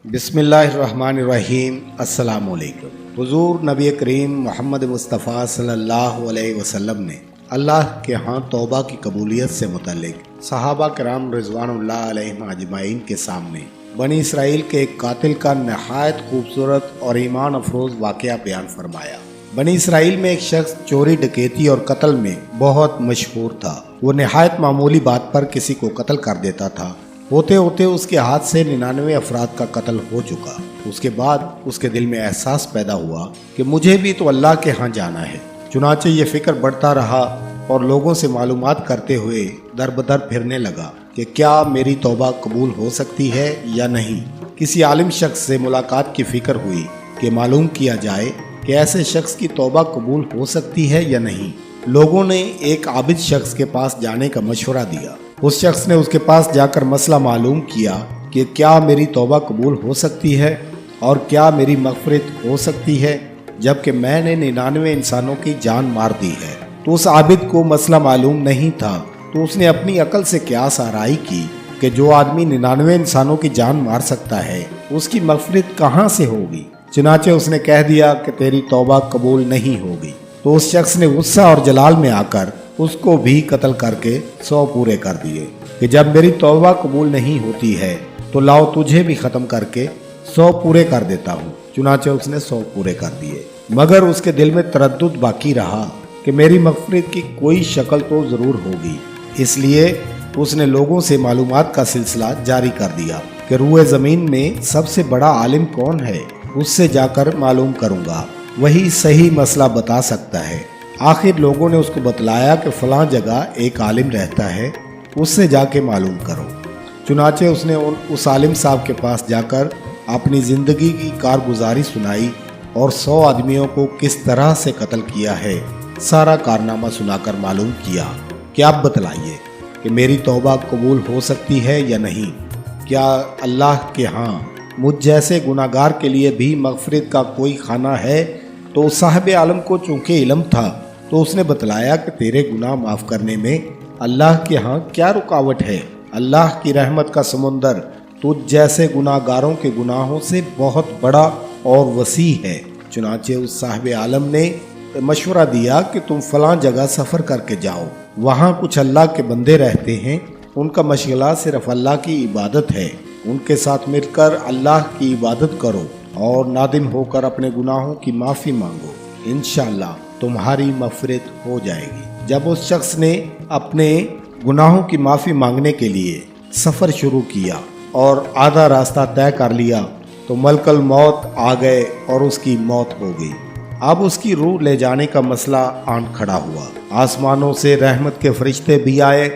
बिस्मिल्लाहिर्रहमानिर्रहीम। अस्सलाम वालेकुम। हुजूर नबी करीम मोहम्मद मुस्तफ़ा सल्लल्लाहु अलैहि वसल्लम ने अल्लाह के यहाँ तौबा की कबूलियत से मुतल्लिक सहाबा कराम रिज़वानुल्लाह अलैहिम अजमाइन के सामने बनी इसराइल के एक कातिल का नहायत खूबसूरत और ईमान अफरोज़ वाक़या बयान फरमाया। बनी इसराइल में एक शख्स चोरी डकैती और कत्ल में बहुत मशहूर था। वो नहायत मामूली बात पर किसी को कत्ल कर देता था। होते होते उसके हाथ से 99 अफराद का कत्ल हो चुका। उसके बाद उसके दिल में एहसास पैदा हुआ कि मुझे भी तो अल्लाह के यहाँ जाना है। चुनाचे ये फिक्र बढ़ता रहा और लोगों से मालूमात करते हुए दर बदर फिरने लगा कि क्या मेरी तौबा कबूल हो सकती है या नहीं। किसी आलिम शख्स से मुलाकात की फिक्र हुई कि मालूम किया जाए कि ऐसे शख्स की तौबा कबूल हो सकती है या नहीं। लोगों ने एक आबिद शख्स के पास जाने का मशवरा दिया। उस शख्स ने उसके पास जाकर मसला मालूम किया कि क्या मेरी तौबा कबूल हो सकती है और क्या मेरी मग़फ़िरत हो सकती है जबकि मैंने 99 इंसानों की जान मार दी है। तो उस आबिद को मसला मालूम नहीं था, तो उसने अपनी अकल से क़यास आराई की कि जो आदमी 99 इंसानों की जान मार सकता है उसकी मग़फ़िरत कहाँ से होगी। चुनाचे उसने कह दिया कि तेरी तौबा कबूल नहीं होगी। तो उस शख्स ने गुस्सा और जलाल में आकर उसको भी कत्ल करके 100 पूरे कर दिए कि जब मेरी तौबा कबूल नहीं होती है तो लाओ तुझे भी ख़त्म करके 100 पूरे कर देता हूँ। चुनाचे उसने 100 पूरे कर दिए, मगर उसके दिल में तरद्दुद बाकी रहा कि मेरी मग़फ़िरत की कोई शक्ल तो ज़रूर होगी। इसलिए उसने लोगों से मालूमात का सिलसिला जारी कर दिया कि रूए ज़मीन में सबसे बड़ा आलिम कौन है, उससे जाकर मालूम करूँगा, वही सही मसला बता सकता है। आखिर लोगों ने उसको बतलाया कि फ़लाँ जगह एक आलिम रहता है, उससे जाके मालूम करो। चुनाचे उसने उस आलिम साहब के पास जाकर अपनी ज़िंदगी की कारगुजारी सुनाई और 100 आदमियों को किस तरह से कत्ल किया है सारा कारनामा सुनाकर मालूम किया कि आप बतलाइए कि मेरी तौबा कबूल हो सकती है या नहीं। क्या अल्लाह के यहाँ मुझ जैसे गुनाहगार के लिए भी मग़फ़िरत का कोई खाना है। तो साहिब आलम को चूँकि इल्म था तो उसने बतलाया कि तेरे गुनाह माफ़ करने में अल्लाह के यहाँ क्या रुकावट है। अल्लाह की रहमत का समुंदर तुझ जैसे गुनाहगारों के गुनाहों से बहुत बड़ा और वसी है। चुनाचे उस साहिब आलम ने मशवरा दिया कि तुम फ़लाँ जगह सफ़र करके जाओ, वहाँ कुछ अल्लाह के बंदे रहते हैं, उनका मशगला सिर्फ अल्लाह की इबादत है। उनके साथ मिलकर अल्लाह की इबादत करो और नादिम होकर अपने गुनाहों की माफ़ी मांगो, इंशाअल्लाह तुम्हारी मग़फ़िरत हो जाएगी। जब उस शख्स ने अपने गुनाहों की माफ़ी मांगने के लिए सफ़र शुरू किया और आधा रास्ता तय कर लिया तो मलकल मौत आ गए और उसकी मौत हो गई। अब उसकी रूह ले जाने का मसला आन खड़ा हुआ। आसमानों से रहमत के फरिश्ते भी आए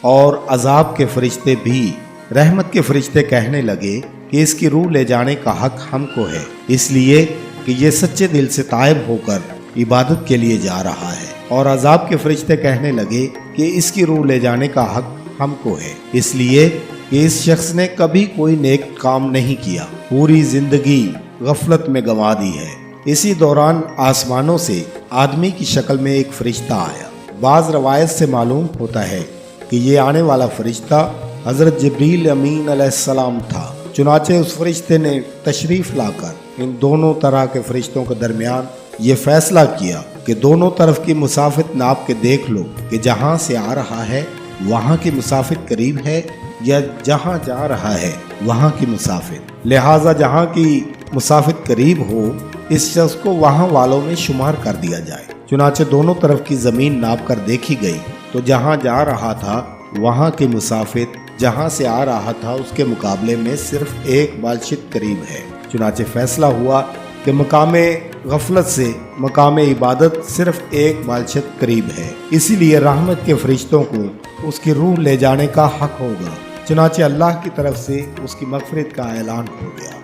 और अजाब के फरिश्ते भी। रहमत के फरिश्ते कहने लगे कि इसकी रूह ले जाने का हक हमको है, इसलिए कि ये सच्चे दिल से ताइब होकर इबादत के लिए जा रहा है। और अजाब के फरिश्ते कहने लगे कि इसकी रूह ले जाने का हक हमको है, इसलिए कि इस शख्स ने कभी कोई नेक काम नहीं किया, पूरी जिंदगी गफलत में गंवा दी है। इसी दौरान आसमानों से आदमी की शक्ल में एक फरिश्ता आया। बाज़ रवायत से मालूम होता है कि ये आने वाला फरिश्ता हज़रत जिब्रील अमीन अलैहिस्सलाम था। चुनाचे उस फरिश्ते ने तशरीफ़ लाकर इन दोनों तरह के फरिश्तों के दरमियान ये फैसला किया कि दोनों तरफ की मुसाफित नाप के देख लो कि जहाँ से आ रहा है वहाँ की मुसाफित करीब है या जहाँ जा रहा है वहाँ की मुसाफित, लिहाजा जहाँ की मुसाफित करीब हो इस शख्स को वहाँ वालों में शुमार कर दिया जाए। चुनाचे दोनों तरफ की ज़मीन नाप कर देखी गई तो जहाँ जा रहा था वहाँ की मुसाफित जहाँ से आ रहा था उसके मुकाबले में सिर्फ एक बालशित करीब है। चुनाचे फैसला हुआ कि मकामे गफलत से मकामे इबादत सिर्फ एक बालशित करीब है, इसीलिए रहमत के फरिश्तों को उसकी रूह ले जाने का हक होगा। चुनाचे अल्लाह की तरफ से उसकी मग़फ़िरत का ऐलान हो गया।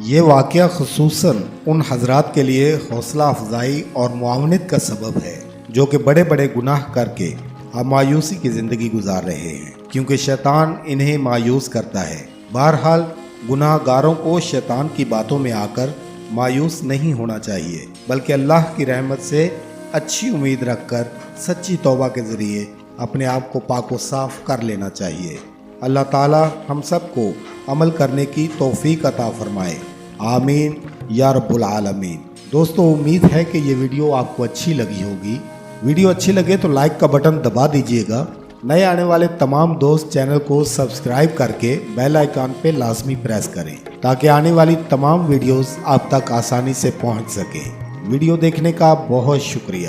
ये वाक़या ख़ुसूसन उन हज़रात के लिए हौसला अफजाई और मुआवनत का सबब है जो कि बड़े बड़े गुनाह करके अब मायूसी की ज़िंदगी गुजार रहे हैं, क्योंकि शैतान इन्हें मायूस करता है। बहरहाल गुनाहगारों को शैतान की बातों में आकर मायूस नहीं होना चाहिए, बल्कि अल्लाह की रहमत से अच्छी उम्मीद रखकर सच्ची तौबा के ज़रिए अपने आप को पाक व साफ़ कर लेना चाहिए। اللہ تعالی ہم سب کو عمل کرنے کی توفیق عطا فرمائے، آمین یا رب العالمین۔ دوستو امید ہے کہ یہ ویڈیو آپ کو اچھی لگی ہوگی۔ ویڈیو اچھی لگے تو لائک کا بٹن دبا دیجئے گا۔ نئے آنے والے تمام دوست چینل کو سبسکرائب کر کے بیل آئیکن پہ لازمی پریس کریں تاکہ آنے والی تمام ویڈیوز آپ تک آسانی سے پہنچ سکیں۔ ویڈیو دیکھنے کا بہت شکریہ۔